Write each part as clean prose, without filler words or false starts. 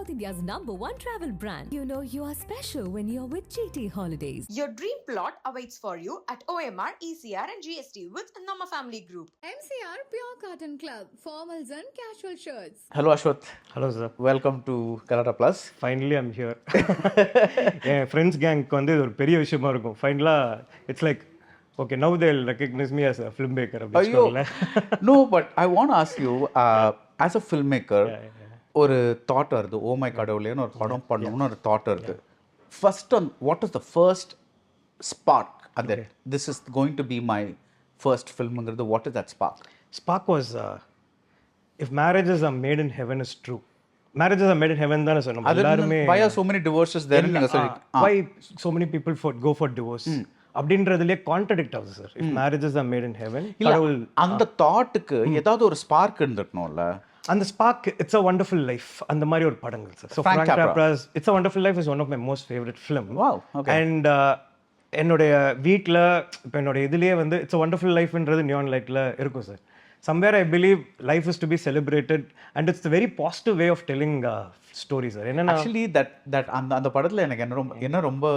South India's #1 travel brand. You know you are special when you're with GT Holidays. Your dream plot awaits for you at OMR, ECR and GST with Nama Family Group. MCR Pure Cotton Club, formals and casual shirts. Hello Ashwath. Hello sir. Welcome to Galatta Plus. Finally I'm here. என் friends கேங்க்கு வந்து இது ஒரு பெரிய விஷயமா இருக்கும். ஃபைனலாக it's like okay, now they'll recognize me as a filmmaker. No, but I want to ask you, as a filmmaker, ஒரு தாட் வருது, ஓ மை கடவுளேன்னு ஒரு படம் பண்ணணும்னு ஒரு தாட் வருது. First what is the first spark அந்த this is going to be my first ஃபில்ம்ங்கிறது, what is that spark? Spark was if marriages are made in heaven is true. Marriages are made in heaven தானே சொன்னோம். எல்லாருமே why are so many divorces there? Why so many people go for divorce? அப்படின்றதுலேயே contradict ஆகுது sir. If marriages are made in heaven, கடவுள் அந்த தாட்டுக்கு ஏதாவது ஒரு ஸ்பார்க் இருந்துக்கணும்ல. அந்த spark it's a wonderful life அந்த மாதிரி ஒரு படங்கள் sir. So Frank Capra's it's a wonderful life is one of my most favourite film. And என்னுடைய வீட்டில் இப்போ என்னோட இதுலேயே வந்து இட்ஸ் அ வண்டர்ஃபுல் லைஃப்ன்றது நியான் லைட்டில் இருக்கும் sir. Somewhere I believe life is to be celebrated and it's very positive way of telling story sir. என்னன்னா ஆக்சுவலி தட் அந்த படத்தில் எனக்கு என்ன ரொம்ப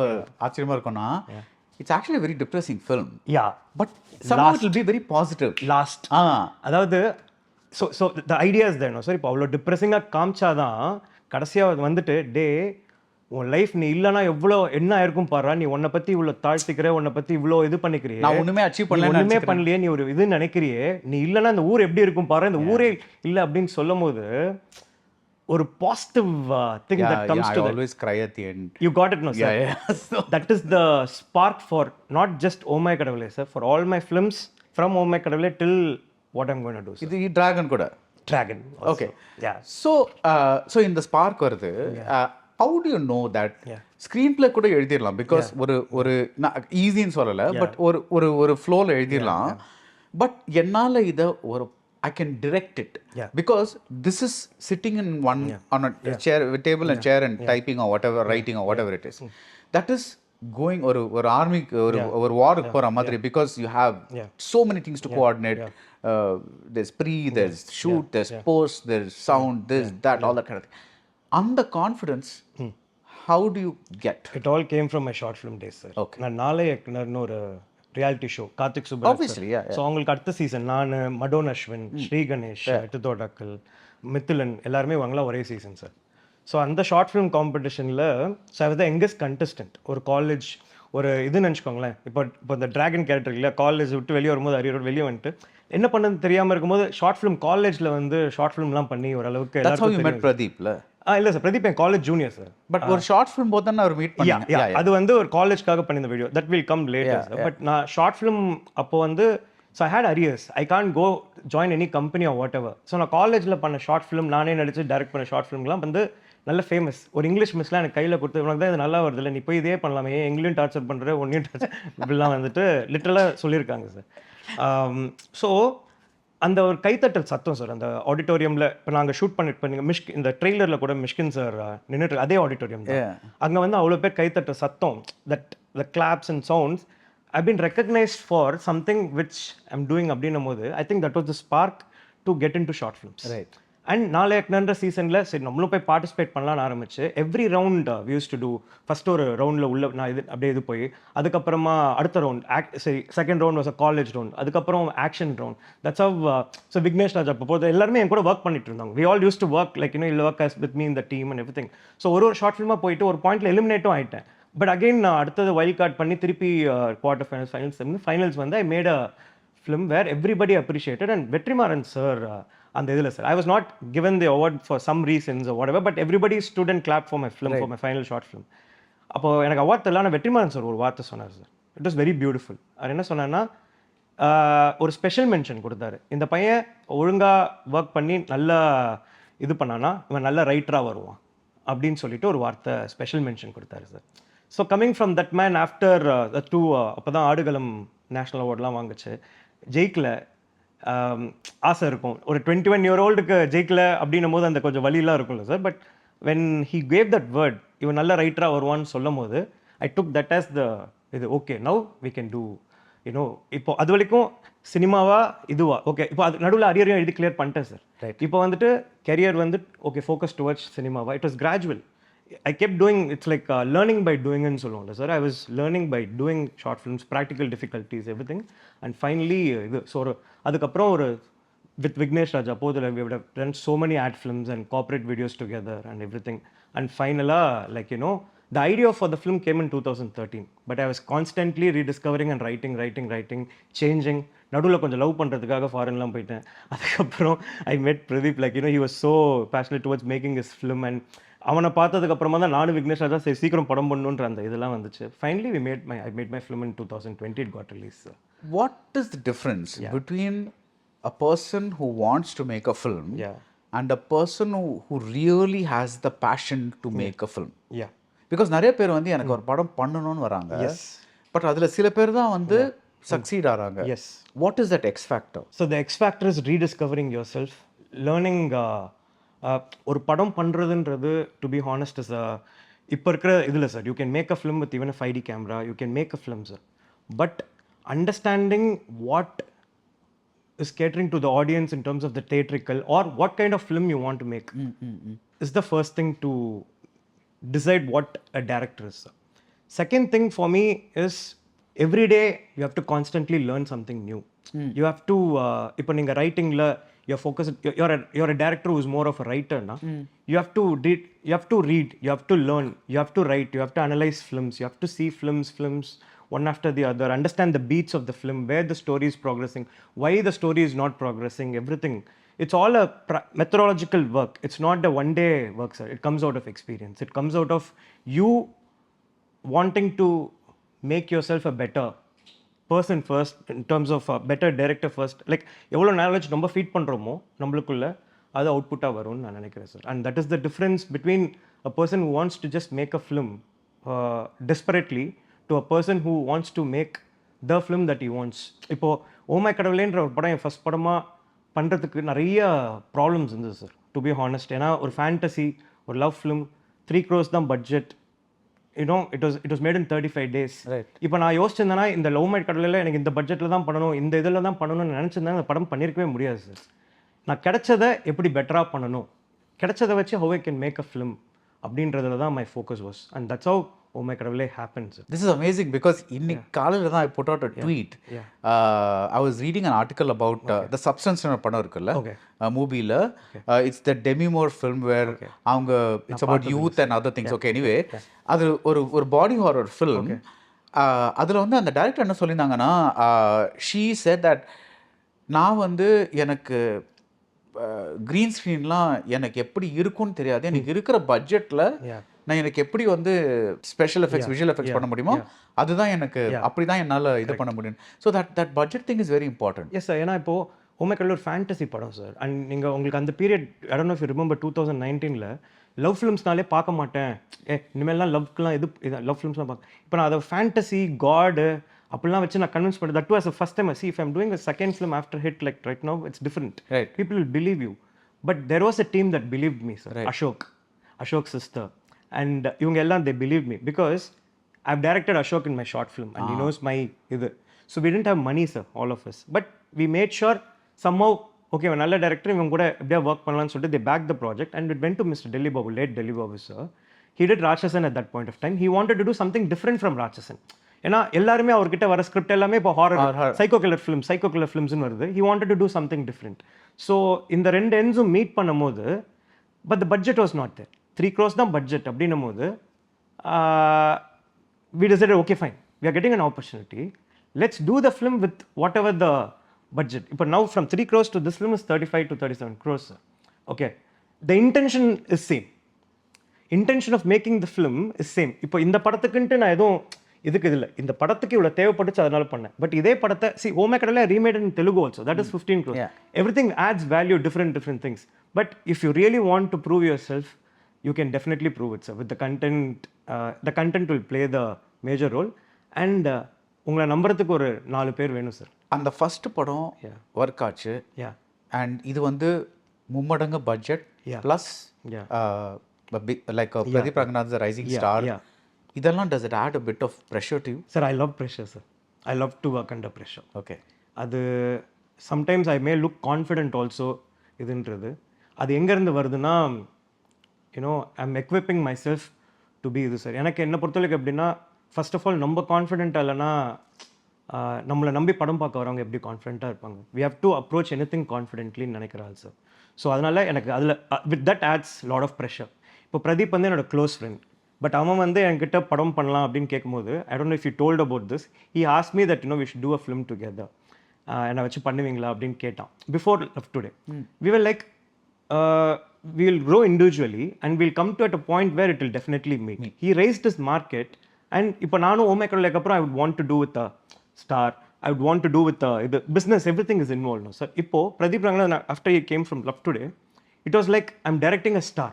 ஆச்சரியமா இருக்கும்னா, it's actually a very depressing film. Yeah, but somehow it will be very positive last. அதாவது so the idea is there no sir. இப்போ அவ்வளோ டிப்ரெசிங்காக காமிச்சாதான் கடைசியாக வந்துட்டு டே உன் லைஃப் நீ இல்லைனா எவ்வளோ என்ன ஆயிருக்கும் பாரு, நீ உன்னை பற்றி இவ்வளோ தாழ்த்திக்கிற, உன்னை பற்றி இவ்வளோ இது பண்ணிக்கிறியே, நான் ஒன்றுமே அச்சீவ் பண்ணல, ஒன்றுமே பண்ணலையே, நீ ஒரு இது நினைக்கிறியே, நீ இல்லைனா இந்த ஊர் எப்படி இருக்கும் பாரு, இந்த ஊரே இல்லை அப்படின்னு சொல்லும் போது ஒரு positive thing that comes to I always cry at the end. You got it no sir. So that is the spark for not just Oh My Kadavale sir, for all my films from Oh My Kadavale till what I'm going to do sir. இது dragon கூட Dragon also. Okay. Yeah. So இந்த spark வருது. How do you know that? Screen play கூட எழுதிடலாம், because ஒரு ஈஸின்னு சொல்லலை, but ஒரு ஃப்ளோவில் எழுதிடலாம். பட் என்னால் இதை ஒரு I can direct it, because this is sitting in one on a chair, table and chair and typing or whatever, writing or whatever it is. That is going or army or war for a madri, because you have so many things to coordinate. There's pre, there's shoot, there's post, there's sound, this, that, all that kind of thing. And the confidence, how do you get? It all came from my short film days sir. Okay. நான் நாளை இயக்குனர்னு ஒரு reality show Karthik Subbaraj. Obviously, yeah. So அவங்களுக்கு அடுத்த season நான், மடோன் அஸ்வின், ஸ்ரீ கணேஷ், எட்டுதோடாக்கல், மித்துலன் எல்லாருமே வாங்கலாம் ஒரே சீசன் சார். ஸோ அந்த ஷார்ட் ஃபிலிம் காம்படிஷனில் so I was the youngest contestant. ஒரு காலேஜ் ஒரு இதுன்னு நினச்சிக்கோங்களேன். இப்போ இந்த டிராகன் கேரக்டர் இல்லை, காலேஜ் விட்டு வெளியே வரும்போது அரியரோடு வெளியே வந்துட்டு என்ன பண்ணது தெரியாமல் இருக்கும்போது ஷார்ட் ஃபிலிம் காலேஜில் வந்து ஷார்ட் ஃபிலிம்லாம் பண்ணி ஓரளவுக்கு எல்லாருக்கும் பிரதீப்ல இல்லை sir, Pradeep N college junior sir. But ஒரு ஷார்ட் ஃபிலிம் போது தான் அவர் மீட் பண்ணீங்க. அது வந்து ஒரு காலேஜ்க்காக பண்ணியிருந்த video, that will come later. But நான் ஷார்ட் ஃபிலிம் அப்போ வந்து so I had arrears, I can't go join any company or whatever எவர். ஸோ நான் காலேஜில் பண்ண ஷார்ட் ஃபிலிம், நானே நடிச்சு டைரக்ட் பண்ண ஷார்ட் ஃபிலிம்லாம் வந்து நல்ல ஃபேமஸ். ஒரு இங்கிலீஷ் மிஸ்லாம் எனக்கு கையில் கொடுத்து, உனக்கு தான் இது நல்லா வருது இல்லை, நீ போய் இதே பண்ணலாமே, எங்களையும் டார்ச்சர் பண்ணுற ஒன்றையும் டார்ச்சர் இப்படிலாம் வந்துட்டு லிட்டரலாக சொல்லியிருக்காங்க சார். ஸோ அந்த ஒரு கைத்தட்டல் சத்தம் சார் அந்த ஆடிட்டோரியமில். இப்போ நாங்கள் ஷூட் பண்ணிட்டு பண்ணீங்க இந்த ட்ரெய்லரில் கூட மிஷ்கின் சார் நின்றுட்டு அதே ஆடிட்டோரியம் தான். அங்கே வந்து அவ்வளோ பேர் கைத்தட்ட சத்தம், that the claps and sounds I been recognised for something which I'm doing அப்படின்னும் போது I think that was the spark to get into short films. Right. And நாளை எக்னன்ற சீசனில் சரி நம்மளும் போய் பார்ட்டிசிபேட் பண்ணலான்னு ஆரம்பிச்சு every round views to do. First ஒரு ரவுண்டில் உள்ள நான் இது அப்படியே இது போய், அதுக்கப்புறமா அடுத்த ரவுண்ட் சரி second round was a college round, அதுக்கப்புறம் action round. That's how so Vignesh Raja அப்போ எல்லாருமே என் கூட ஒர்க் பண்ணிட்டு இருந்தாங்க. We all use to work like you know work as with me இந்த team and everything. So ஒரு ஷார்ட் ஃபிலிமாக போயிட்டு ஒரு பாயிண்ட்டில் எலிமினேட்டும் ஆகிட்டேன். பட் அகெயின் நான் அடுத்தது வைல்ட் கார்டு பண்ணி திருப்பி குவார்டர் ஃபைனல்ஸ் ஃபைனல்ஸ் வந்து I made a film where everybody appreciated. And Vetrimaaran sir அந்த இதில் sir I was not given the award for some reasons whatever, but everybody stood and clap for my film, for my final short film. அப்போது எனக்கு award தெரியல, Vetrimaaran sir ஒரு வார்த்தை சொன்னார் sir. It was very beautiful. அவர் என்ன சொன்னார்னா, ஒரு ஸ்பெஷல் மென்ஷன் கொடுத்தாரு. இந்த பையன் ஒழுங்காக ஒர்க் பண்ணி நல்லா இது பண்ணானா இவன் நல்ல ரைட்டராக வருவான் அப்படின்னு சொல்லிட்டு ஒரு வார்த்தை ஸ்பெஷல் மென்ஷன் கொடுத்தாரு sir. So coming from that man after the two அப்போ தான் ஆடுகளம் நேஷ்னல் அவார்ட்லாம் வாங்குச்சு. ஜெயிக்கல ஆசை இருக்கும், ஒரு 21 year oldக்கு ஜெயிக்கல அப்படின்னும் போது அந்த கொஞ்சம் வலியெல்லாம் இருக்கும்ல sir. But when he gave that word, இவன் நல்ல ரைட்டராக வருவான்னு சொல்லும் போது ஐ டுக் தட் ஆஸ் த இது okay now we can do you know இப்போ அது வரைக்கும் சினிமாவா இதுவா ஓகே இப்போ அது நடுவில் அரியரையும் எழுதி கிளியர் பண்ணிட்டேன் சார். இப்போ வந்துட்டு கெரியர் வந்து ஓகே ஃபோக்கஸ் டுவர்ட்ஸ் சினிமாவா. It was gradual. I kept doing, it's like learning by doing ன்னு சொல்லுவோம்ல sir. I was learning by doing short films, practical difficulties, everything. And finally, அதுக்கப்புறம் ஒரு with Vignesh Raja, போதில் we would have done so many ad films and corporate videos together and everything. And finally, like, you know, the idea for the film came in 2013. But I was constantly rediscovering and writing, changing. நடுவில் கொஞ்சம் love பண்ணுறதுக்காக ஃபாரின்லாம் போயிட்டேன். அதுக்கப்புறம் I met Pradeep, like, you know, he was so passionate towards making his film. And அவனை பார்த்ததுக்கு அப்புறமா தான் நானும் விக்னேஷ் ராஜா சரி சீக்கிரம் படம் பண்ணுன்ற அந்த இதெல்லாம் வந்துச்சு. Finally I made my film in 2020. It got released. What is the difference between a person who wants to make a film and a person who really has the passion to make a film? Yeah. Because நிறைய பேர் வந்து எனக்கு ஒரு படம் பண்ணணும்னு வராங்க. But அதில் சில பேர் தான் வந்து succeed ஆகிறாங்க. Yes. What is that X factor? So the X factor is rediscovering yourself, learning. ஒரு படம் பண்ணுறதுன்றது டு பி ஹானஸ்ட் இஸ் இப்போ இருக்கிற இதில் sir you can make a film with even 5D camera, you can make a film sir. But understanding what is catering to the audience in terms of the theatrical or what kind of film you want to make is the first thing to decide what a director is. Second thing for me is every day you have to constantly learn something new. You have to இப்போ நீங்கள் ரைட்டிங்கில் you're focused, you're a director who's more of a writer now. You have to read, you have to learn, you have to write, you have to analyze films, you have to see films one after the other, understand the beats of the film, where the story is progressing, why the story is not progressing, everything. It's all a methodological work. It's not a one day work, sir. It comes out of experience. It comes out of you wanting to make yourself a better person first, in terms of a better director first. Like எவ்வளோ knowledge நம்ம feed பண்ணுறோமோ நம்மளுக்குள்ள அது அவுட்புட்டாக வரும்னு நான் நினைக்கிறேன் sir. And that is the difference between a person who wants to just make a film desperately to a person who wants to make the film that you wants. இப்போது oh my கடவுளேன்ற ஒரு படம் என் ஃபஸ்ட் படமாக பண்ணுறதுக்கு நிறைய problems இருந்தது sir, to be honest. ஏன்னா ஒரு fantasy, ஒரு லவ் ஃபிலிம், 3 crores தான் budget. it was made in 35 days. இப்போ நான் யோசிச்சிருந்தேன்னா இந்த லவ் மை கடலில் எனக்கு இந்த பட்ஜெட்டில் தான் பண்ணணும், இந்த இதில் தான் பண்ணணும்னு நினச்சிருந்தேன், அந்த படம் பண்ணியிருக்கவே முடியாது சார். நான் கிடைச்சதை எப்படி பெட்டராக பண்ணணும், கிடைச்சதை வச்சு how I can make a film அப்படின்றதுல தான் my focus was. And that's how oh my கடவுளே happens. This is amazing because இன்னைக்கு காலையில் தான் I put out a tweet. I was reading an article about the substance ன்ற படம் இருக்குல்ல மூவியில். It's the Demi Moore film where அவங்க it's about youth and other things. Okay, anyway, அது ஒரு பாடி ஹாரர் ஃபிலிம். அதில் வந்து அந்த டைரக்டர் என்ன சொல்லியிருந்தாங்கன்னா, she said that நான் வந்து எனக்கு க்ரீன் ஸ்க்ரீன்லாம் எனக்கு எப்படி இருக்கும்னு தெரியாது, எனக்கு இருக்கிற பட்ஜெட்டில் நான் எனக்கு எப்படி வந்து ஸ்பெஷல் எஃபெக்ட்ஸ், விஷுவல் எஃபெக்ட்ஸ் பண்ண முடியுமோ அதுதான் எனக்கு, அப்படி தான் என்னால் இது பண்ண முடியும். So that budget thing is very important. Yes sir. ஏன்னா இப்போது ஓமைக்கடல் ஒரு ஃபேண்டசி படம் சார். அண்ட் நீங்கள் உங்களுக்கு அந்த period I don't know if you remember 2019 love ஃபிலிம்ஸ்னாலே பார்க்க மாட்டேன், இனிமேல்லாம் லவ்க்குலாம் லவ் ஃபிலிம்ஸ்லாம் பார்க்க. இப்போ நான் அதை ஃபேண்டசி காடு அப்படிலாம் வச்சு நான் கன்வின்ஸ் பண்ணேன். That was first time. See, if I'm doing a second film after hit like right now, it's different. People will believe you. But there was a team that believed me, sir. Ashok's sister. And இவங்க எல்லாம் they believed me because I've directed Ashok in my short film and he knows my இது. So we didn't have money, sir, all of us. But we made sure somehow, okay, நல்ல director இவங்க கூட எப்படியா work பண்ணலாம்னு சொல்லிட்டு they backed the project and it went to Mr. Delhi Babu, late Delhi Babu, sir. He did Rakshasan at that point of time. He wanted to do something different from Rakshasan. ஏன்னா எல்லாருமே அவர்கிட்ட வர script எல்லாமே இப்போ horror, psycho killer ஃபிலிம்ஸ்னு வருது. He wanted to do something different. So இந்த ரெண்டு எண்ட்ஸும் மீட் பண்ணும் போது, but the budget was not there. 3 crores தான் பட்ஜெட் அப்படின்னும் போது we decided, okay fine, we are getting an opportunity, let's do the film with whatever the budget. இப்போ now from 3 crores to this film is 35 to 37 crores. Okay, the intention is same. Intention of making the film is same. இப்போ இந்த படத்துக்குன்ட்டு நான் எதுவும் இதுக்கு இதில் இந்த படத்துக்கு இவ்வளோ தேவைப்பட்டுச்சு அதனால பண்ணேன். பட் இதே படத்தை ஓமை கடலை remade in Telugu also, that is 15 crores. Everything adds value, different things. But if you really want to prove yourself, you can definitely prove it, sir. With the content will play the major role. And உங்களை நம்புறதுக்கு ஒரு 4 பேர் வேணும் sir. அந்த first படம் work ஆச்சு. And இது வந்து மும்மடங்கு budget plus like Pradeep Ranganath rising star. இதெல்லாம் does it add a bit of pressure to you? Sir, I love pressure, sir. I love to work under pressure. Okay. அது sometimes I may look confident also இதுன்றது. அது எங்கேருந்து வருதுன்னா you know I am equipping myself to be இது sir. எனக்கு என்ன பொறுத்தவரைக்கும் எப்படின்னா ஃபர்ஸ்ட் ஆஃப் ஆல் நம்ம கான்ஃபிடென்ட் இல்லைன்னா நம்மளை நம்பி படம் பார்க்க வரவங்க எப்படி கான்ஃபிடென்ட்டாக இருப்பாங்க. We have to approach anything கான்ஃபிடென்ட்லின்னு நினைக்கிறாள் சார். ஸோ அதனால் எனக்கு அதில் with that adds lot of pressure. இப்போ பிரதீப் வந்து என்னோட க்ளோஸ் ஃப்ரெண்ட். பட் அவன் வந்து என்கிட்ட படம் பண்ணலாம் அப்படின்னு கேட்கும்போது I don't know if you told about this. He ask me that we should do a film together. என்னை வச்சு பண்ணுவீங்களா அப்படின்னு கேட்டான் before love today. We will like we will grow individually and we'll come to at a point where it will definitely meet. He raised his market and இப்போ நானும் ஓமேக்கர் அப்புறம் I would want to do with a star. I would want to do with the business. Everything is involved now, sir. இப்போ Pradeep Rangan after he came from Love Today, it was like I'm directing a star.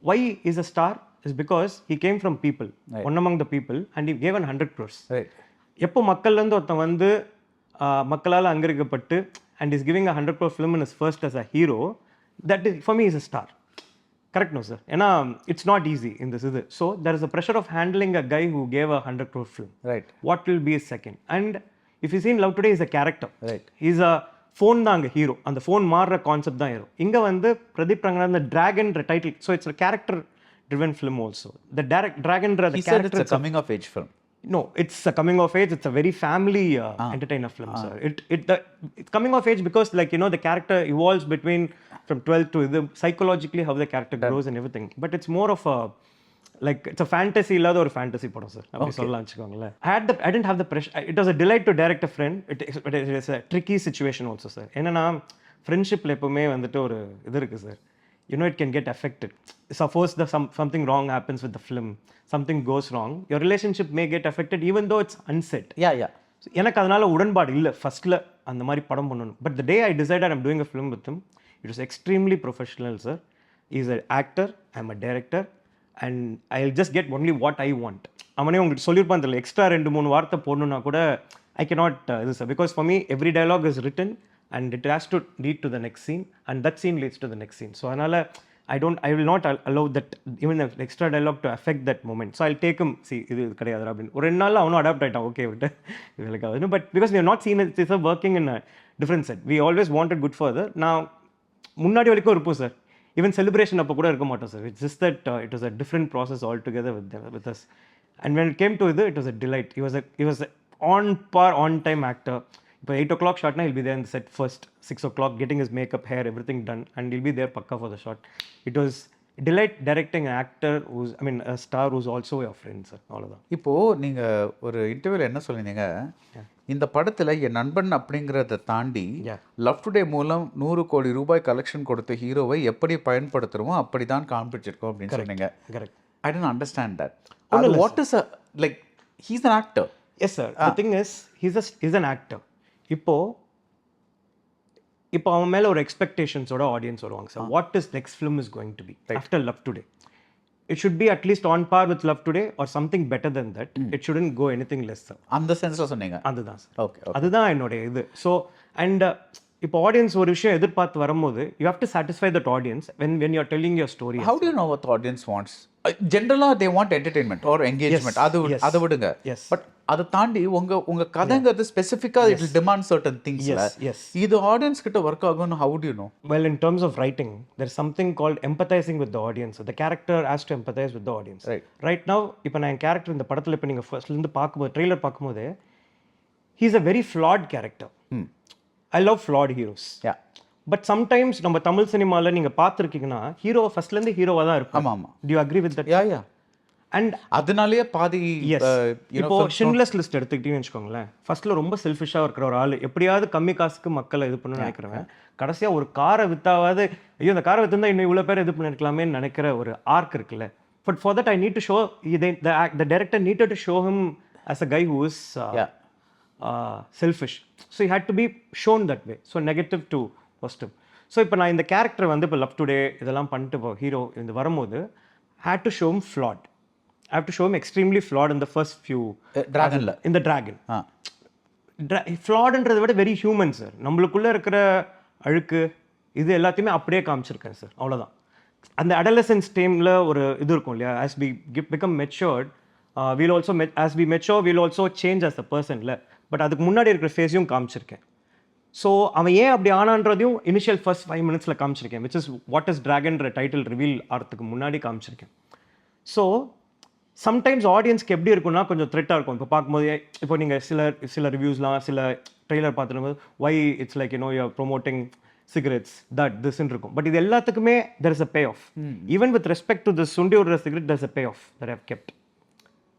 Why is a star? Is because he came from people, right. One among the people, and he gave 100 crores. Right. எப்போ மக்கள்லேருந்து ஒருத்தன் வந்து மக்களால் அங்கரிக்கப்பட்டு and is giving a 100 crore film in his first as a hero, that is, for me is a star. Correct, no sir? ஏன்னா it's not easy in this இது. So there is a pressure of handling a guy who gave a 100 crore film. Right. What will be his second? And if you see in Love Today, is a character. Right. He's a phone தான் அங்கே hero. அந்த phone மாறுற concept தான் hero. இங்கே வந்து பிரதீப் ரங்கன் அந்த டிராகன்ற title. So it's a character driven film also. The dragon the he character. Said it's a coming of age film. No, it's a coming of age. It's a very family entertainer film, sir. It's coming of age because the character evolves between from 12 to psychologically how the character grows and everything. But it's more of a it's a fantasy illada or fantasy padam, sir. Apdi sollalam vechukonga. I didn't have the pressure. It was a delight to direct a friend. It is a tricky situation also, sir. Enna friendship la epovume vandittu oru idu irukku, sir. It can get affected. Suppose something wrong happens with the film, something goes wrong, your relationship may get affected even though it's unsaid. Yeah. எனக்கு அதனால உடன்பாடு இல்லை ஃபர்ஸ்ட்ல அந்த மாதிரி படம் பண்ணணும். But the day I decided I'm doing a film with him, it was extremely professional, sir. He's an actor, I'm a director, and I'll just get only what I want. அவனே உங்களுக்கு சொல்லியிருப்பான் தெரியல, எக்ஸ்ட்ரா 2-3 வார்த்தை போடணும்னா கூட I cannot இது sir. Because for me every dialogue is written and it has to lead to the next scene and that scene leads to the next scene. So அதனால I will not allow that even the extra dialogue to affect that moment. So I'll take him, see இது கிடையாது அப்படின்னு ஒரு 2 நாள்ல அவனும் adapt ஆயிட்டான். Okay விட்டு இதுக்கு. But because we have not seen it, it's a working in a different set. We always wanted good further. Now முன்னாடி வரைக்கும் இருப்போம் சார். ஈவன் செலிப்ரேஷன் அப்போ கூட இருக்க மாட்டோம் sir. It's just that it was a different process altogether with us. And when it came to it was a delight. He was on par, on time actor. இப்போ 8 o'clock shot na he'll be there in the set first, 6 o'clock getting his makeup, hair, everything done, and he'll be there pakka for the shot. It was delight directing an actor a star who's also your friend, sir. அவ்வளவுதான். இப்போ நீங்க ஒரு இன்டர்வியூல என்ன சொல்லிருந்தீங்க, இந்த படத்துல என் நண்பன் அப்படிங்கறத தாண்டி லவ் டுடே மூலம் 100 கோடி ரூபாய் கலெக்ஷன் கொடுத்த ஹீரோவை எப்படி பயன்படுத்துறோமோ அப்படிதான் காண்பிச்சிருக்கோம் அப்படின்னு சொன்னீங்க. Correct. I didn't understand that. What is he's an actor. Yes sir. The thing is he's an actor. இப்போ அவன் மேலே ஒரு எக்ஸ்பெக்டேஷன்ஸோட ஆடியன்ஸ் வருவாங்க sir. What is next film is going to be after love today? It should be at least on par with love today or something better then that. It shouldn't go anything less sir. அந்த சென்ஸ்ல சொன்னீங்க. அதுதான் sir. Okay, அதுதான் என்னுடைய இது. So and இப்போ audience ஒரு விஷயம் எதிர்பார்த்து வரும்போது you have to satisfy that audience when you are telling your story. How do you know what the audience wants? Generally they want entertainment or engagement. அது விடுங்க. பட் அதை தாண்டி உங்க கதைங்கிறது ஸ்பெசிஃபிக்கா it will demand certain things. இது audience கிட்ட work ஆகும்னு how do you know? Well, in terms of writing, there is something called empathizing with the audience. The character has to empathize with the audience. Right now இப்போ நான் என் character இந்த படத்துல இப்போ நீங்க ஃபர்ஸ்ட்ல இருந்து பார்க்கும்போது ட்ரெய்லர் பார்க்கும்போது he is a very flawed character. I love flawed heroes. Yeah. But sometimes நம்ம தமிழ் சினிமால நீங்க பார்த்திருக்கீங்கன்னா ஹீரோ ஃபர்ஸ்ட்ல இருந்து ஹீரோவா தான் இருப்பாங்க. ஆமா. Do you agree with that? Yeah. And அதனாலேயே பாதி இப்போ ஷின்லெஸ் லிஸ்ட் எடுத்துக்கிட்டீங்கன்னு வச்சுக்கோங்களேன். ஃபர்ஸ்ட்ல ரொம்ப செல்ஃபிஷாக இருக்கிற ஒரு ஆள் எப்படியாவது கம்மி காசுக்கு மக்களை இது பண்ணணும்னு நினைக்கிறவன் கடைசியாக ஒரு காரை வித்தாவது ஐயோ இந்த காரை வித்துருந்தா இன்னும் இவ்வளோ பேர் இது பண்ணிருக்கலாமே நினைக்கிற ஒரு ஆர்க் இருக்குல்ல. But for that I need to show the director needed to show him as a guy who is selfish. So he had to be shown that way. So negative to positive. So இப்போ நான் இந்த character வந்து இப்போ love today இதெல்லாம் பண்ணிட்டு இப்போ hero இந்த வரும்போது had to show him flawed. I have to show him extremely flawed in the first few dragonல in the dragon. Flawedன்றதை விட வெரி ஹியூமன் சார். நம்மளுக்குள்ள இருக்கிற அழுக்கு இது எல்லாத்தையுமே அப்படியே காமிச்சிருக்கேன் சார். அவ்வளோதான். அந்த அடலசன்ஸ் டைம்ல ஒரு இது இருக்கும் இல்லையா, as we become matured, we'll also as we mature we'll also change as a person. But அதுக்கு முன்னாடி இருக்கிற ஃபேஸையும் காமிச்சிருக்கேன். ஸோ அவன் ஏன் அப்படி ஆனான்றதையும் இனிஷியல் ஃபர்ஸ்ட் 5 minutesல காமிச்சிருக்கேன், விச் இஸ் வாட் இஸ் ட்ராகன்ற டைட்டில் ரிவீல் ஆகிறதுக்கு முன்னாடி காமிச்சிருக்கேன். ஸோ சம்டைம்ஸ் ஆடியன்ஸ்க்கு எப்படி இருக்குன்னா கொஞ்சம் த்ரெட்டாக இருக்கும். இப்போ பார்க்கும்போது இப்போ நீங்கள் சில ரிவ்யூஸ்லாம் சில ட்ரெய்லர் பார்த்துரும்போது why it's like you're promoting cigarettes திஸ்ன்னு இருக்கும். பட் இது எல்லாத்துக்குமே there is a pay off. Even with respect to the சுண்டி விடுற cigarette there is a pay off that I've kept.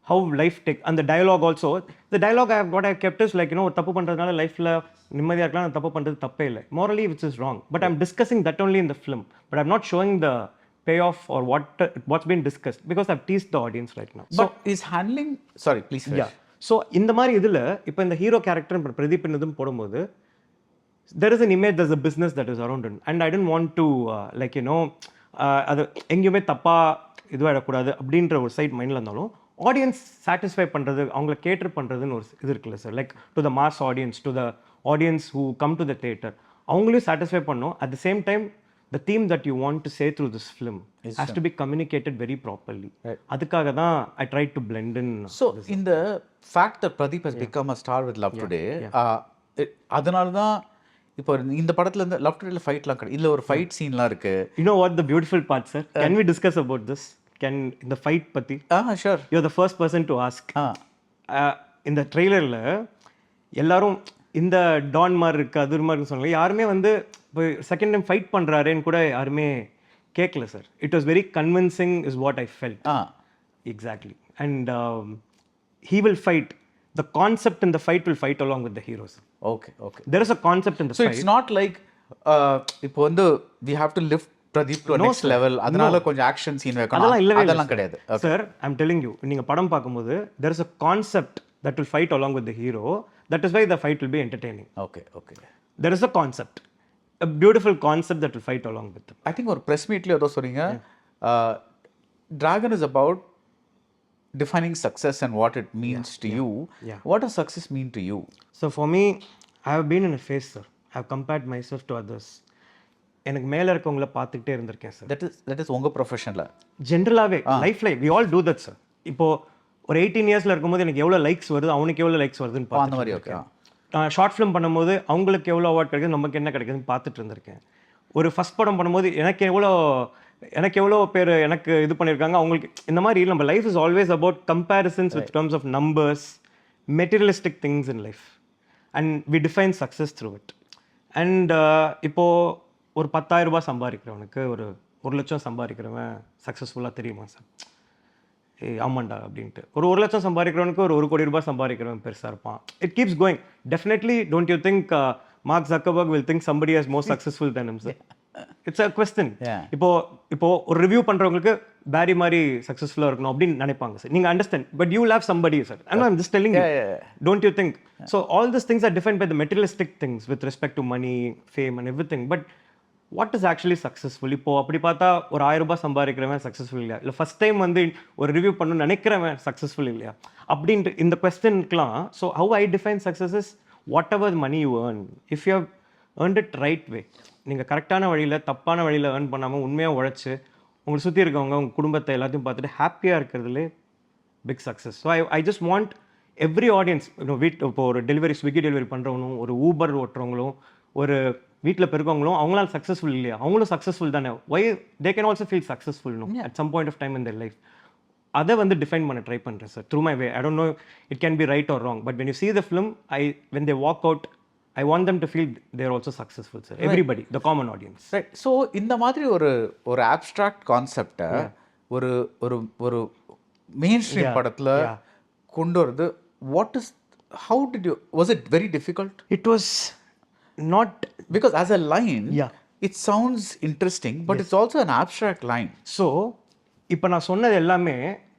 How life take and the dialogue also, the dialogue what I have kept is like ஒரு தப்பு பண்றதுனால லைஃப்ல நிம்மதியா இருக்கலாம், தப்பு பண்றது தப்பே இல்லை, morally which is wrong, but I'm discussing that only in the film, but I'm not showing the payoff or what's been discussed because I've teased the audience right now. But is handling, sorry please finish. Yeah, so இந்த மாதிரி இதுல இப்போ இந்த hero character Pradeep இதும் போடும்போது there is an image, there's a business that is around it, and I didn't want to அது எங்கேயுமே தப்பா இதுவாகிடக்கூடாது அப்படின்ற ஒரு சைட் மைண்டில் இருந்தாலும் ஆடியன்ஸ் சாட்டிஸ்ஃபை பண்ணுறது, அவங்கள கேட்டர் பண்ணுறதுன்னு ஒரு இது இருக்குல்ல sir, like to the mass audience, to the audience who come to the theatre, அவங்களையும் சாட்டிஸ்ஃபை பண்ணும். At the same time the theme that you want to say through this film has to be communicated very properly. அதுக்காக தான் I tried to blend in. So in the fact that Pradeep has become a star with Love Today, அதனால தான் இப்போ இந்த படத்துல இருந்து love டுடேல ஃபைட்லாம் கிடையாது, இல்ல ஒரு ஃபைட் சீன்லாம் இருக்கு. You know what the beautiful part, sir? Can we discuss about this? Can இந்த ஃபைட் பத்தி? Sure. You're the first person to ask. இந்த ட்ரெய்லர்ல எல்லாரும் இந்த டான் மாதிரி இருக்கு அது மாதிரி சொன்னாங்க, யாருமே வந்து இப்போ செகண்ட் டைம் ஃபைட் பண்றாருன்னு கூட யாருமே கேட்கல sir. It was very convincing is what I felt. Exactly. And he will fight. The concept in the fight will fight along with the heroes. Okay. There is a concept in the fight. So it's not like இப்போ வந்து we have to lift Pradeep to a next level, அதனால கொஞ்சம் action scene வைக்கணும், அதெல்லாம் கிடையாது sir. I'm telling you, நீங்க படம் பார்க்கும்போது there is a concept that will fight along with the hero. That is why the fight will be entertaining. Okay. There is a concept, a beautiful concept that will fight along with them. I think ஒரு press meetல ஏதோ சொல்றீங்க, Dragon is about defining success and what it means to you. What does success mean to you? So for me, I have been in a phase, sir. I have compared myself to others. எனக்கு மேலே இருக்கவங்கள பார்த்துக்கிட்டே இருந்திருக்கேன் sir. That is உங்கள் ப்ரொஃபஷனில் ஜென்ரலாகவே லைஃப்ல we all do that sir. இப்போ ஒரு 18 இயர்ஸில் இருக்கும்போது எனக்கு எவ்வளோ லைக்ஸ் வருது, அவனுக்கு எவ்வளோ லைக்ஸ் வருதுன்னு பார்த்து அந்த மாதிரி. ஓகே. நான் ஷார்ட் ஃபிலிம் பண்ணும்போது அவங்களுக்கு எவ்வளோ அவார்ட் கிடைக்குது, நமக்கு என்ன கிடைக்குதுன்னு பார்த்துட்டு இருந்திருக்கேன். ஒரு ஃபஸ்ட் படம் பண்ணும்போது எனக்கு எவ்வளோ பேர் எனக்கு இது பண்ணியிருக்காங்க, அவங்களுக்கு இந்த மாதிரி. நம்ம life is always about comparisons with terms of numbers, materialistic things in life, and we define success through it. And இப்போது ஒரு 10,000 ரூபாய் சம்பாதிக்கிறவனுக்கு ஒரு 1 லட்சம் சம்பாதிக்கிறவன் சக்ஸஸ்ஃபுல்லாக தெரியுமா சார்? ஆமாண்டா அப்படின்ட்டு. ஒரு 1 லட்சம் சம்பாதிக்கிறவனுக்கு ஒரு 1 கோடி ரூபாய் சம்பாதிக்கிறவன் பெருசாக இருப்பான். It keeps going. Definitely don't you think mark Zuckerberg will think somebody as more successful than him, sir? It's a question. இப்போ ஒரு ரிவ்யூ பண்றவங்களுக்கு பேரி மாதிரி சக்ஸஸ்ஃபுல்லாக இருக்கணும் அப்படின்னு நினைப்பாங்க சார். நீங்கள் understand, but you will have somebody, sir. I'm just telling you. Don't you think? So all these things are defined by the materialistic things with respect to money, fame and everything. But what is actually successful? இப்போ அப்படி பார்த்தா ஒரு 1000 ரூபாய் சம்பாதிக்கிறவன் successful இல்லையா, இல்லை first time வந்து ஒரு review பண்ணணும்னு நினைக்கிறவன் சக்ஸஸ்ஃபுல் இல்லையா அப்படின்ட்டு இந்த கொஸ்டின்க்குலாம். So how I define success is whatever money you earn, if you have earned it right way, நீங்கள் கரெக்டான வழியில் தப்பான வழியில் ஏர்ன் பண்ணாமல் உண்மையாக உழைச்சி உங்களை சுற்றி இருக்கவங்க உங்கள் குடும்பத்தை எல்லாத்தையும் பார்த்துட்டு ஹாப்பியாக இருக்கிறதுலே big success. So I just want every audience, இப்போ ஒரு டெலிவரி ஸ்விக்கி டெலிவரி பண்ணுறவங்களும் ஒரு ஊபர் ஓட்டுறவங்களும் ஒரு வீட்டில் பெருக்கவங்களும் அவங்களால சக்ஸஸ்ஃபுல் இல்லையா, அவங்களும் சக்ஸஸ்ஃபுல் தானே. Why they can also feel successful no at some point of time in their life. அதை வந்து டிஃபைன் பண்ண ட்ரை பண்ணுறேன் sir through my way. I don't know it can be right or wrong, but when you see the film, when they walk out, I want them to feel they are also successful, sir. Everybody, the common audience. Right. So இந்த மாதிரி ஒரு abstract கான்செப்டை ஒரு main stream படத்தில் கொண்டு வருது. how did you, was it very difficult? It was not, because as a line it sounds interesting, but it's also an abstract line. So இப்போ நான் சொன்னது எல்லாமே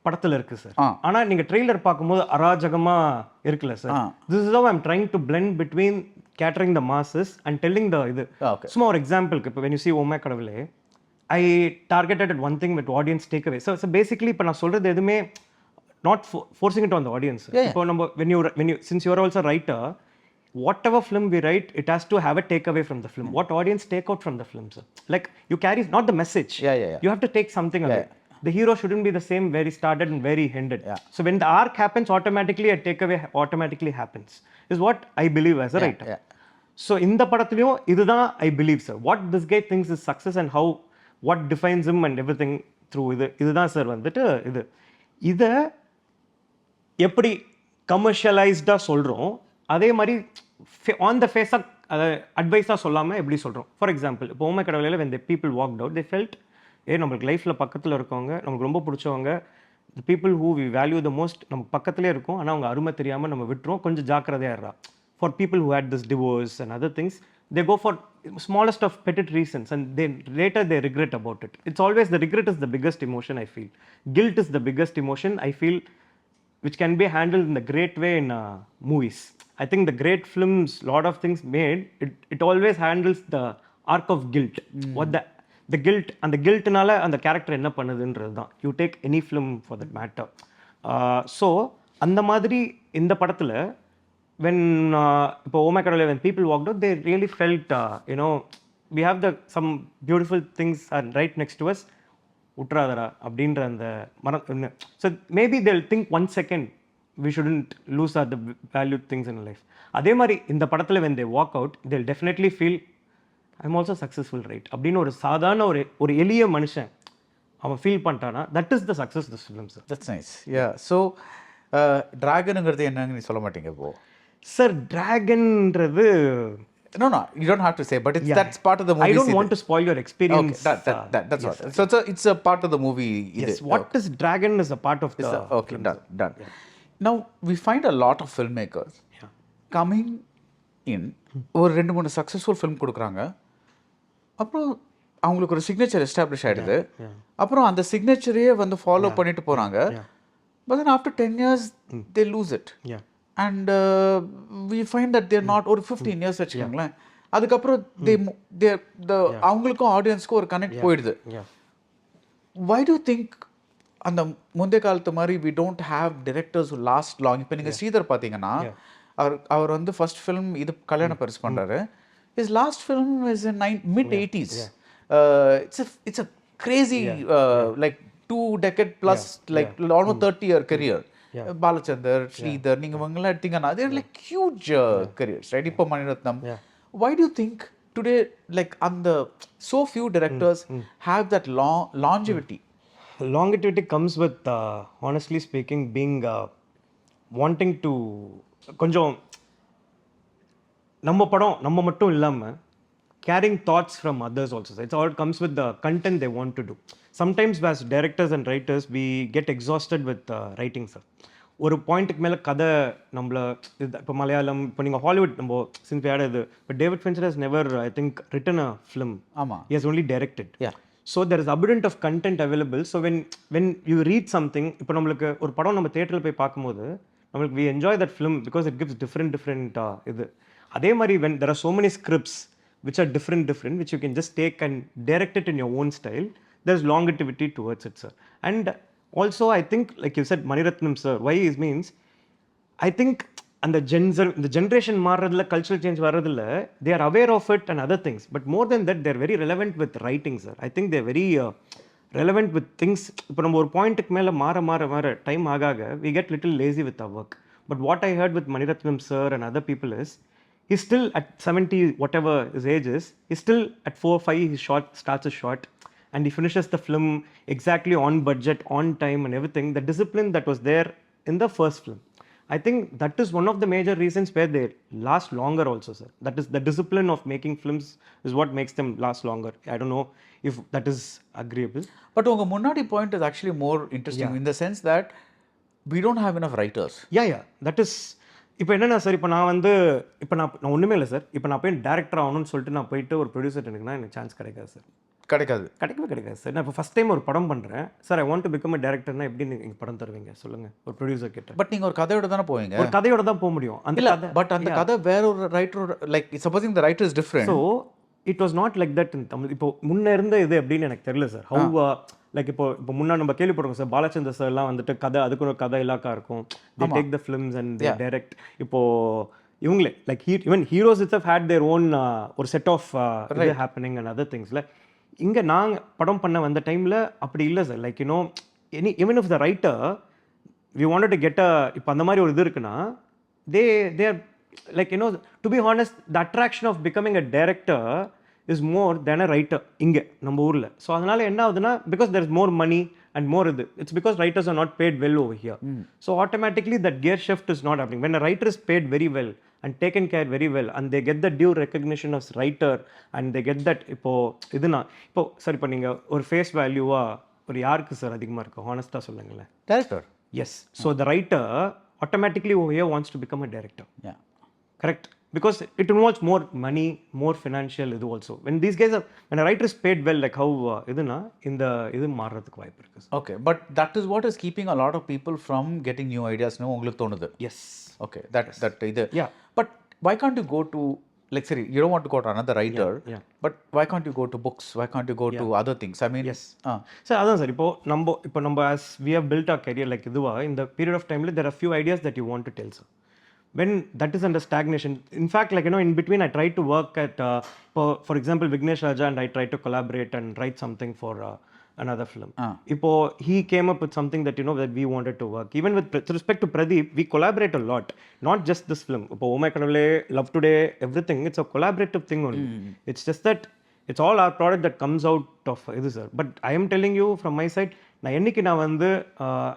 படத்தில் இருக்குது சார். ஆனால் நீங்கள் ட்ரெய்லர் பார்க்கும்போது அராஜகமாக இருக்குல்ல sir. This is how I am trying to blend between catering the masses and telling the இது. சும்மா ஒரு எக்ஸாம்பிளுக்கு இப்போ வென் யூ சி ஓமே கடவுளே, ஐ targeted at one thing with audience takeaway. So basically இப்போ நான் சொல்கிறது எதுவுமே not forcing it on the audience. இப்போ நம்ம when you since you are also a writer, whatever film we write, it has to have a takeaway from the film. What audience take out from the film, sir? Like you carry not the message. You have to take something away. the hero shouldn't be the same where he started and where he ended. So when the arc happens, automatically a takeaway automatically happens, is what I believe as a writer. So இந்த படத்துலயும் இதுதான் I believe, sir. What this guy thinks is success and how, what defines him and everything through இதுதான் sir வந்துட்டு இதை எப்படி கமர்ஷியலைஸ்டாக சொல்கிறோம், அதே மாதிரி ஆன் த ஃபேஸாக அதை அட்வைஸாக சொல்லாமல் எப்படி சொல்கிறோம். ஃபார் எக்ஸாம்பிள், இப்போ ஓமை கடவுளையில் when the people walked out, they felt நம்மளுக்கு லைஃப்பில் பக்கத்தில் இருக்கவங்க, நமக்கு ரொம்ப பிடிச்சவங்க, the people who we value the most நமக்கு பக்கத்துலேயே இருக்கும், ஆனால் அவங்க அருமை தெரியாமல் நம்ம விட்டுருவோம், கொஞ்சம் ஜாக்கிரதையாக for people who had this divorce and other things, they go for smallest of petty reasons and then later they regret about it. It's always the regret is the biggest emotion, I feel. Guilt is the biggest emotion, I feel, which can be handled in the great way in movies. I think the great films, lot of things made, it always handles the arc of guilt. What the guilt, and the guiltனால அந்த character என்ன பண்ணுதுன்றது தான். You take any film for that matter. So அந்த மாதிரி இந்த படத்தில் when இப்போ ஓமை கடவுளை when people walked out, they really felt we have some beautiful things are right next to us, உட்ராதரா அப்படின்ற அந்த மரம். So maybe they'll think 1 second we shouldn't lose the valued things in life. அதே மாதிரி இந்த படத்தில் when they walk out, they'll definitely feel I'm also successful, right? அப்படின்னு ஒரு சாதாரண ஒரு எளிய மனுஷன் அவன் ஃபீல் பண்ணிட்டானா, that is the success of this film, sir. That's nice. Yeah. So டிராகனுங்கிறது என்னன்னு நீ சொல்ல மாட்டீங்க இப்போ sir? டிராகன்ன்றது no you don't have to say, but that's part of the movie. I don't want to spoil your experience. Okay, that's yes, what. So it's a part of the movie. Yes. What is dragon is a part of the okay film. Done. Yeah. Now we find a lot of filmmakers coming in, ஒரு 2-3 successful film கொடுக்குறாங்க, அப்புறம் அவங்களுக்கு ஒரு signature establish ஆகிடுது, அப்புறம் அந்த சிக்னேச்சரையே வந்து follow பண்ணிட்டு போகிறாங்க. But then after 10 years they lose it. And we find that they're not, ஒரு 15 years வச்சுக்கோங்களேன், அதுக்கப்புறம் அவங்களுக்கும் ஆடியன்ஸ்க்கும் ஒரு கனெக்ட் போயிடுது. Why do you think அந்த முந்தைய காலத்து மாதிரி we don't have directors who last long? இப்போ நீங்கள் ஸ்ரீதர் பார்த்தீங்கன்னா, அவர் வந்து ஃபர்ஸ்ட் ஃபிலிம் இது கல்யாண பரிசு பண்ணுறாரு. His last film is in mid-80s. It's a crazy like 2 decade plus, like almost 30-year career. Balachandar, Sridhar, நீங்க இவங்கெல்லாம் எடுத்தீங்கன்னா they're like huge careers, right? இப்போ Mani Ratnam. Why do you think today like so few directors have that longevity? Longevity comes with honestly speaking being wanting to கொஞ்சம் நம்ம படம் நம்ம மட்டும் இல்லாமல் carrying thoughts from others also. It's all comes with the content they want to do. Sometimes as directors and writers we get exhausted with writing, sir. ஒரு பாயிண்ட்டுக்கு மேலே கதை நம்மளை இப்போ மலையாளம், இப்போ நீங்கள் ஹாலிவுட் நம்ம சின்ஸ் இது, but David Fincher has never I think return a film. ஆமாம், he has only directed. So there is abundant of content available. So when you read something, இப்போ நம்மளுக்கு ஒரு படம் நம்ம தியேட்டரில் போய் பார்க்கும்போது நம்மளுக்கு we enjoy that film because it gives different இது. அதே மாதிரி when there are so many scripts which are different which you can just take and direct it in your own style, there's longevity towards it, sir. And also I think like you said Maniratnam sir, why is means I think and the generation மாறதுல cultural change வரதுல they are aware of it and other things, but more than that they're very relevant with writing, sir. I think they're very relevant with things. இப்போ நம்ம ஒரு பாயிண்ட்டுக்கு மேலே மாற time ஆக we get little lazy with our work. But what I heard with Maniratnam sir and other people is he's still at 70 whatever his age is, he's still at 4-5 his shot starts a shot and he finishes the film exactly on budget, on time and everything. The discipline that was there in the first film, I think that is one of the major reasons where they last longer also, sir. That is the discipline of making films is what makes them last longer. I don't know if that is agreeable. But உங்க முன்னாடி point is actually more interesting in the sense that we don't have enough writers. That is இப்போ என்னென்னா sir, இப்போ நான் வந்து நான் ஒன்றுமே இல்லை சார், இப்போ நான் போய் டேரக்டர் ஆகணும்னு சொல்லிட்டு நான் போயிட்டு ஒரு ப்ரொடியூசர் எனக்கு சான்ஸ் கிடைக்காது சார். கிடைக்கவே சார். நான் இப்போ ஃபஸ்ட் டைம் ஒரு படம் பண்ணுறேன் sir, I want to become a டேரக்டர்னா எப்படி நீங்கள் படம் தருவீங்க சொல்லுங்கள் ஒரு ப்ரொடியூசர் கிட்ட? பட் நீங்கள் ஒரு கதையோட தானே போவீங்க. ஒரு கதையோட தான் போக முடியும். பட் அந்த கதை வேற ஒரு writer, like supposing the writer is different. So it was not like that in Tamil. இப்போ முன்னே இருந்த இது அப்படின்னு எனக்கு தெரியல சார். ஹவு லைக் இப்போ முன்னாடி நம்ம கேள்விப்படுறோம் சார், பாலச்சந்தர் சார்லாம் வந்துட்டு கதை, அதுக்கு ஒரு கதை இலாக்கா இருக்கும். They take the films and they direct. இப்போது இவங்களே like even heroes it's had their own ஒரு set of happening and other திங்ஸ்ல. இங்கே நான் படம் பண்ண வந்த டைமில் அப்படி இல்லை sir. Like you know even if the writer we wanted to get a இப்போ அந்த மாதிரி ஒரு இது இருக்குன்னா they are like to be honest the attraction of becoming a director is more than a writer இங்கே நம்ம ஊரில். ஸோ அதனால என்ன ஆகுதுன்னா because there is more money and more இது it's because writers are not paid well over here. So automatically that gear shift is not happening. When a writer is paid very well and taken care very well and they get the due recognition as writer and they get that இப்போ இதுனா இப்போ sir இப்போ நீங்கள் ஒரு face வேல்யூவாக ஒரு யாருக்கு sir அதிகமாக இருக்கும் ஹானஸ்ட்டாக சொல்லுங்களேன்? Director. Yes. So the writer automatically over here wants to become a director. Yeah. Correct? Because it involves more money, more financial இது also. When these guys are, when a writer is paid well, like how இதுனா இந்த இது மாறுறதுக்கு வாய்ப்பு இருக்கு. Okay, but that is what is keeping a lot of people from getting new ideas. No, உங்களுக்கு தோணுது. Yes. Okay, that இது. Yeah. But why can't you go to, like, sorry, you don't want to go to another writer. Yeah. But why can't you go to books? Why can't you go to other things? I mean, yes. Sir, அதான் sir இப்போ நம்ம as we have built our career like இதுவா in the period of time there are few ideas that you want to tell, sir. When that is under stagnation, in fact, like in between I tried to work at for example Vignesh Raja and I tried to collaborate and write something for another film. Ipo he came up with something that that we wanted to work. Even with respect to Pradeep, we collaborate a lot, not just this film. Ipo Oh My Kadavale, Love Today, everything, it's a collaborative thing only. It's just that it's all our product that comes out of this, sir. But I am telling you from my side, na enniki na vandu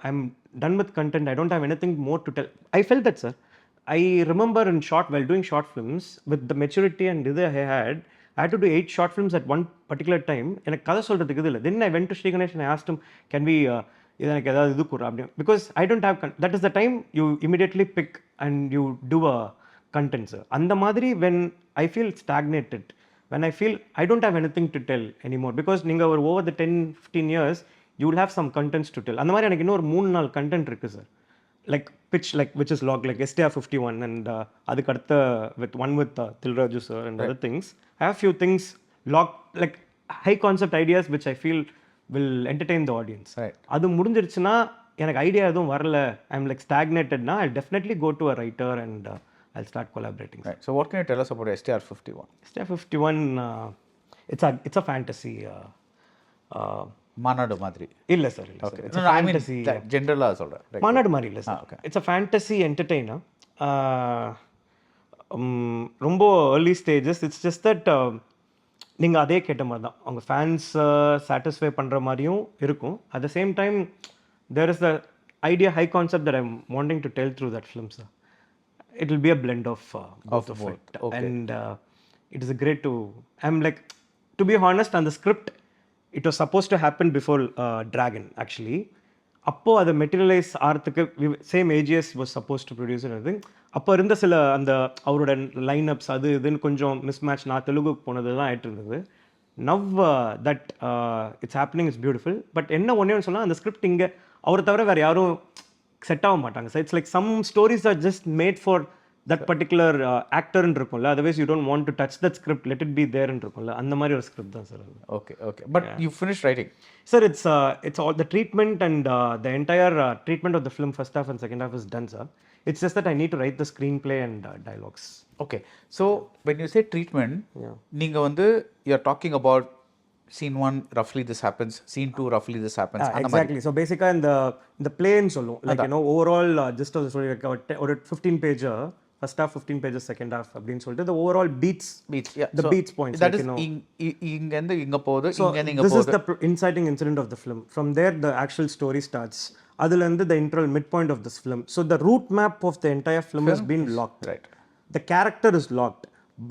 I'm done with content. I don't have anything more to tell. I felt that, sir. I remember while doing short films, with the maturity and I had to do 8 short films at one particular time. எனக்கு கதை சொல்கிறதுக்கு இது இல்லை. Then I went to Sri Ganesh and I asked him, can we இது எனக்கு ஏதாவது இது கூறு அப்படி, because I don't have that is the time you immediately pick and you do a content, sir. அந்த மாதிரி when I feel stagnated, when I feel I don't have anything to tell anymore, because நீங்கள் ஒரு over the 10-15 years you will have some contents to tell. அந்த மாதிரி எனக்கு இன்னொரு 3-4 content இருக்குது sir. Like pitch, like which is logged like STR 51 and adukku adutha with Tilraju sir and other things. I have few things logged, like high concept ideas which I feel will entertain the audience. Adu mudinjiruchuna enak idea edum varala, I'm like stagnated na, I'll definitely go to a writer and I'll start collaborating. Right. So what can you tell us about STR 51? STR 51 it's a fantasy மாநாடு மாதிரி இல்ல sir. இல்ல sir. It's fantasy ஜெனரலா சொல்றேன். மாநாடு மாதிரி இல்ல sir. It's a fantasy entertainer. ரொம்ப early stages. It's just that நீங்க அதே கேட்ட மாதிரி தான் அவங்க ஃபேன்ஸ் சாட்டிஸ்ஃபை பண்ற மாதிரியும் இருக்கும். At the same time there is the idea, high concept that I'm wanting to tell through that film, sir. It will be a blend of both of it. Okay. And it is great to, I'm like, to be honest, on the script it was supposed to happen before Dragon actually. அப்போ அதை materialise ஆகிறதுக்கு same AGS was suppose to produce everything. அப்போ இருந்த சில அந்த அவரோட line ups அது இதுன்னு கொஞ்சம் மிஸ் மேட்ச், நான் தெலுங்குக்கு போனது தான் ஆகிட்டு இருந்தது. Now that it's happening, it's beautiful. But என்ன ஒன்றே சொன்னால் அந்த ஸ்கிரிப்ட் இங்கே அவரை தவிர வேறு யாரும் செட் ஆக மாட்டாங்க sir. It's like some stories are just made for that particular actor இருக்கும்ல, otherwise you don't want to touch that script, let it be there இருக்கும்ல, அந்த மாதிரி ஒரு ஸ்கிரிப்ட் தான் sir. Okay. But you finished writing? Sir, it's all the treatment and the entire treatment of the film, first half and second half is done, sir. It's just that I need to write the screenplay and dialogues. Okay. So when you say treatment, நீங்க வந்து you're talking about scene 1 roughly this happens, scene 2 roughly this happens. Exactly. So basically in the play ன்னு சொல்லுவோம், like overall just as ஒரு 15 page first half, 15 pages second half அப்படின்னு சொல்லிட்டு the overall beats, yeah, the so beats points, that like, is இங்க இருந்து இங்க போகுது, இங்க இருந்து இங்க போகுது. This is the inciting incident of the film. From there the actual story starts. அதுல இருந்து the internal midpoint of this film. So the route map of the entire film has been locked. Right. The character is locked,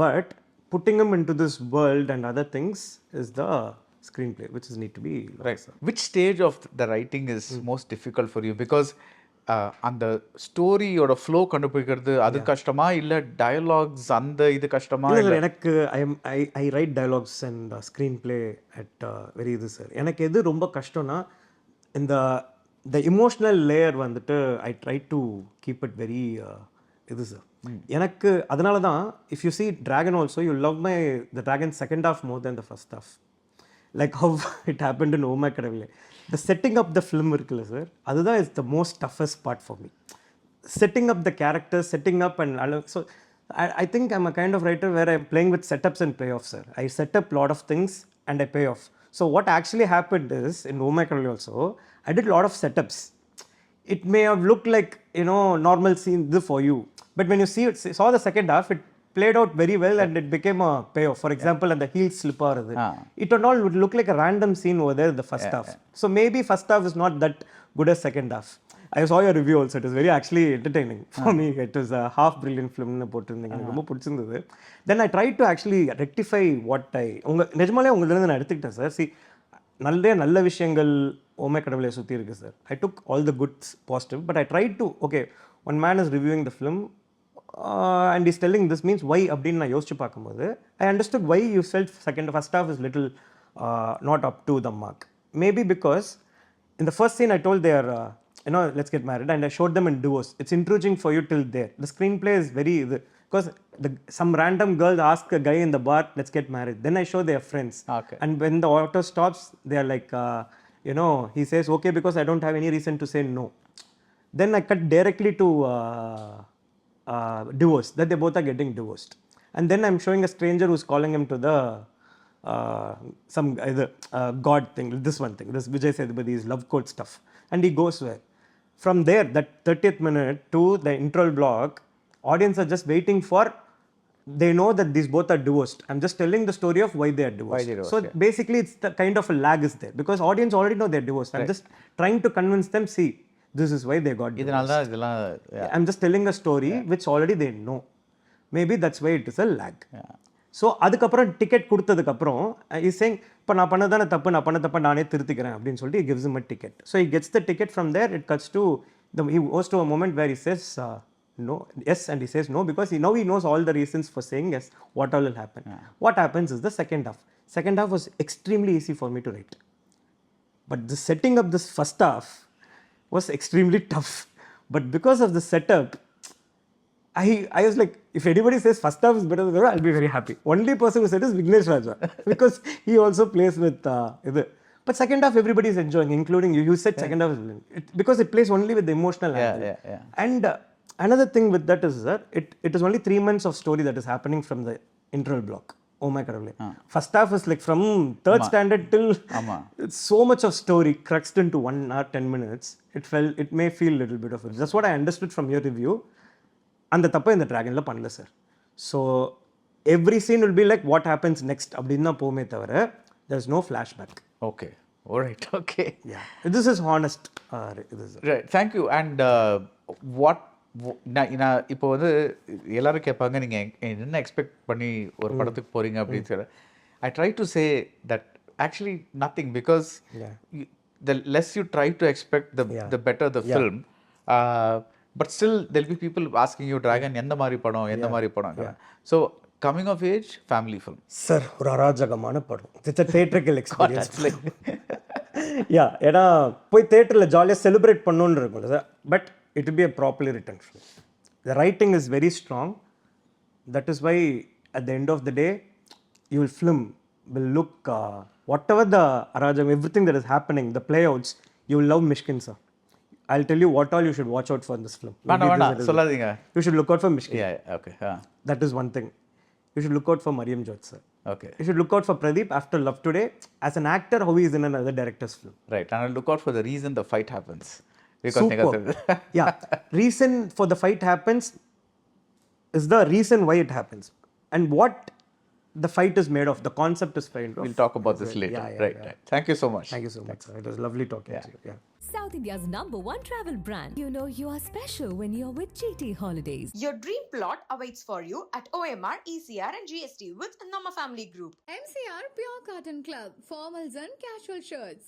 but putting him into this world and other things is the screenplay, which is need to be locked. Right. Which stage of the writing is most difficult for you? Because அந்த ஸ்டோரியோட flow கண்டுபிடிக்கிறது அது கஷ்டமா, இல்லை dialogues அந்த இது கஷ்டமா? இல்லை sir, எனக்கு I write dialogues and screenplay at very இது சார். எனக்கு எது ரொம்ப கஷ்டம்னா இந்த இமோஷ்னல் லேயர் வந்துட்டு I try to keep it very இது சார். எனக்கு அதனால தான் if you see Dragon also you love the Dragon second half more than the first half. Like how it happened in Oh My Kadavale. The setting up the film இருக்குல்ல sir, அதுதான் is the most toughest part for me. Setting up the characters, setting up and so I think I'm a kind of writer where I'm playing with setups and payoffs, sir. I set up lot of things and I pay off. So what actually happened is, in Omakali also, I did a lot of setups. It may have looked like, normal scene for you. But when you saw the second half, it played out very well and it became a payoff. For example, and the heel slipper, it and all would look like a random scene over there in the first half. So maybe first half is not that good as second half. I saw your review also. It was very actually entertaining for me. It was a half brilliant film. Then I tried to actually rectify what நிஜமாலே உங்களிருந்து நான் எடுத்துக்கிட்டேன் sir. See, நல்ல விஷயங்கள் ஓமே கடவுளை சுற்றி இருக்கு sir. I took all the good positive, but I tried to, okay, one man is reviewing the film and he's telling this means why அப்படின்னு நான் யோசிச்சு பார்க்கும்போது I understood why you felt first half is little not up to the mark. Maybe because in the first scene I told they are let's get married, and I showed them in divorce. It's intriguing for you till there. The screenplay is very, because some random girl asks a guy in the bar, let's get married. Then I show they are friends. Okay. And when the auto stops, they are like, he says, okay, because I don't have any reason to say no. Then I cut directly to divorce, that they both are getting divorced. And then I'm showing a stranger who's calling him to the some either God thing, this one thing, this Vijay Sethupathiy's love quote stuff. And he goes where? From there, that 30th minute to the interval block, audience are just waiting for, they know that these both are divorced. I'm just telling the story of why they are divorced. So basically, it's the kind of a lag is there, because audience already know they're divorced. I'm just trying to convince them, see, this is why they got divorced. I'm just telling a story which already they know. Maybe that's why it is a lag. So அதுக்கப்புறம் ticket கொடுத்ததுக்கப்புறம் is saying இப்போ நான் பண்ணதானே தப்பு, நான் பண்ண தப்பா நானே திருத்திக்கிறேன் அப்படின்னு சொல்லிட்டு gives him a ticket. So he gets the ticket. From there it cuts to he goes to a moment where he says no, yes, and he says no because now he knows all the reasons for saying yes, what all will happen. What happens is the second half. Second half was extremely easy for me to write, but the setting up this first half was extremely tough. But because of the setup, I was like, if anybody says first half is better than the other, I'll be very happy. Only person who said is Vignesh Raja because he also plays with but second half everybody is enjoying, including you. You said second half is because it plays only with the emotional angle. And another thing with that is that it is only 3 months of story that is happening from the interval block. Oh my God. First half is like from third standard till it's so much of story cruxed into 1 hour 10 minutes. It may feel a little bit of it. That's what I understood from your review. அந்த தப்பை இந்த ட்ராகனில் பண்ணல sir. So every scene will be like what happens next அப்படின்னு தான் போமே தவிர there is no flashback. Okay, alright, okay, this is honest. Right, thank you. And what நான் இப்போ வந்து எல்லாரும் கேட்பாங்க நீங்கள் என்ன எக்ஸ்பெக்ட் பண்ணி ஒரு படத்துக்கு போகிறீங்க அப்படின்னு சொல்லி. ஐ try to say that actually nothing, because the less you try to expect, the better the film. But still there'll be people asking you, Dragon, எந்த மாதிரி படம். So coming of age family film. Sir, ஒரு அராஜகமான படம். It's a theatrical experience. ஏன்னா போய் தியேட்டரில் ஜாலியாக celebrate பண்ணணுன்னு இருக்கும் sir. But it will be a properly written film. The writing is very strong. That is why at the end of the day your film will look whatever the arrangement, everything that is happening, the playouts, you will love Mishkin sir. I'll tell you what all you should watch out for in this film. You should look out for Mishkin. Okay. That is one thing. You should look out for Mariam Jodh sir. Okay. You should look out for Pradeep after Love Today as an actor, how he is in another director's film. Right. And I'll look out for the reason the fight happens. Super. Reason for the fight happens is the reason why it happens. And what the fight is made of, the concept is made of. We'll talk about this later. Right. Thank you so much. Thank you so much, sir. It was lovely talking to you. South India's #1 travel brand. You know you are special when you're with GT Holidays. Your dream plot awaits for you at OMR, ECR and GST with Nama Family Group. MCR Pure Cotton Club, formals and casual shirts.